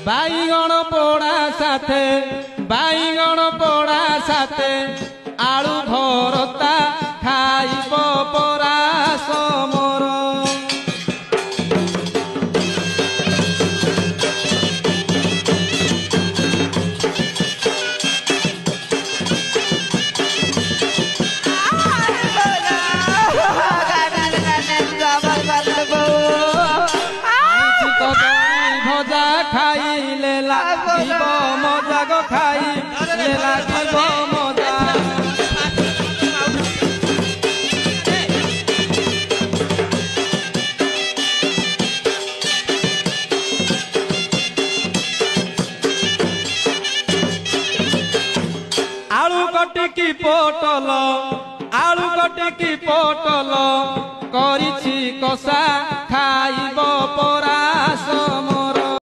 बाईगण पोड़ा साथे बाईगण पोड़ा साथे आलू भरता खाइब परास मोर भजा खाइले लागिब मजा गो खाइले लागिब मजा आलू कटिकी पोटल आलू कटिकी पोटल करिछि कषा खाइब परास